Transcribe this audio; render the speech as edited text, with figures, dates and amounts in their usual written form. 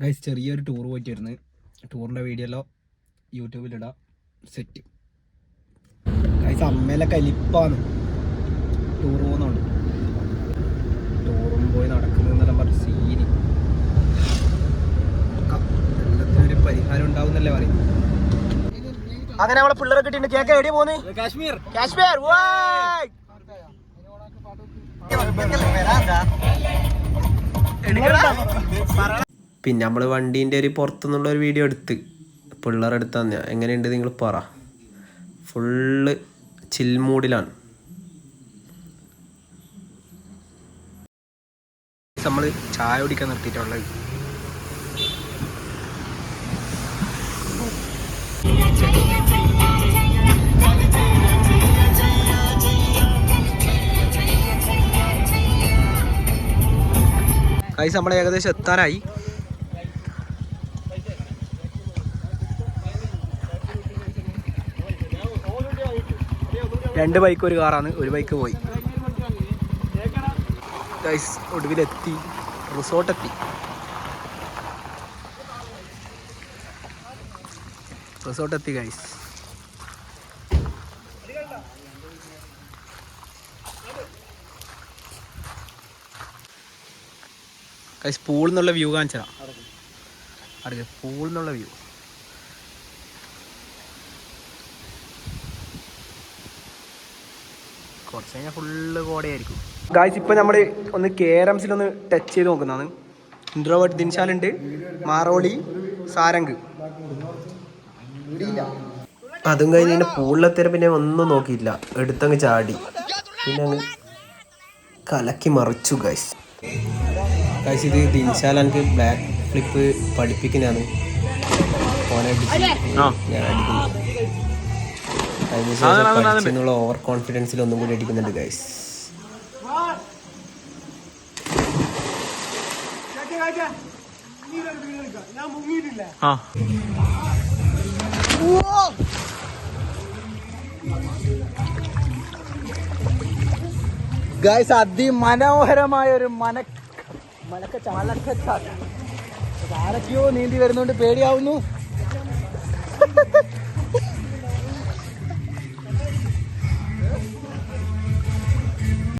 Guys ചെറിയൊരു tour പോയിട്ടിരുന്നു. ടൂറിൻ്റെ video എല്ലാം യൂട്യൂബിലിടാം. Set guys. അമ്മേലെ കലിപ്പാണ് ടൂർ പോകുന്നുണ്ട്. ടൂറും പോയി നടക്കുന്നതെന്നെല്ലാം പറഞ്ഞ സീന്. എല്ലാത്തിനൊരു പരിഹാരം ഉണ്ടാവുന്നല്ലേ പറയും. അങ്ങനെ നമ്മളെ പിള്ളേരെ കിട്ടിയിട്ടുണ്ട്. കേക്ക് എവിടെയാ പോകുന്നത്? കാശ്മീർ. കാശ്മീർ. പിന്നെ നമ്മൾ വണ്ടീൻ്റെ ഒരു പുറത്തുനിന്നുള്ള ഒരു വീഡിയോ എടുത്ത് പിള്ളേരെ എടുത്ത് തന്നെ. എങ്ങനെയുണ്ട് നിങ്ങൾ പറ. ഫുള്ള് ചിൽ മൂഡിലാണ്. നമ്മൾ ചായ കുടിക്കാൻ നിർത്തിയിട്ടുള്ളത്. ഗൈസ് നമ്മൾ ഏകദേശം എത്താനായി. രണ്ട് ബൈക്ക് ഒരു കാറാണ്. ഒരു ബൈക്ക് പോയി. ഗൈസ് ഒടുവിലെത്തി. റിസോർട്ടെത്തി. ഗൈസ് ഗൈസ് പൂളിൽ നിന്നുള്ള വ്യൂ കാണിച്ചതാ. അടുക്ക പൂളിൽ നിന്നുള്ള വ്യൂ. കുറച്ച് കഴിഞ്ഞാൽ ഫുള്ള് കോടയായിരിക്കും. ഗായ്സ് ഇപ്പം നമ്മൾ ഒന്ന് കേരംസിലൊന്ന് ടച്ച് ചെയ്ത് നോക്കുന്നതാണ്. ഇൻട്രോവേർട്ട് ദിൻശാലുണ്ട്, മാറോളി, സാരംഗ്. അതും കഴിഞ്ഞ് പിന്നെ പൂളിലെത്തിയ പിന്നെ ഒന്നും നോക്കിയില്ല, എടുത്തങ്ങ് ചാടി. പിന്നെ അങ്ങ് കലക്കി മറിച്ചു ഗൈസ്. ഗൈസ് ഇത് ദിൻശാൽ എനിക്ക് ബ്ലാക്ക് ഫ്ലിപ്പ് പഠിപ്പിക്കുന്നതാണ്. ഞാൻ അടിക്കുന്നു. അതിന് ശേഷം പഠിച്ചെന്നുള്ള ഓവർ കോൺഫിഡൻസിൽ ഒന്നും കൂടി അടിക്കുന്നുണ്ട് ഗൈസ്. ഗൈസ് അതിമനോഹരമായ ഒരു മലക്കച്ചാട്ടം. ആരൊക്കെയോ നീന്തി വരുന്നോണ്ട് പേടിയാവുന്നു.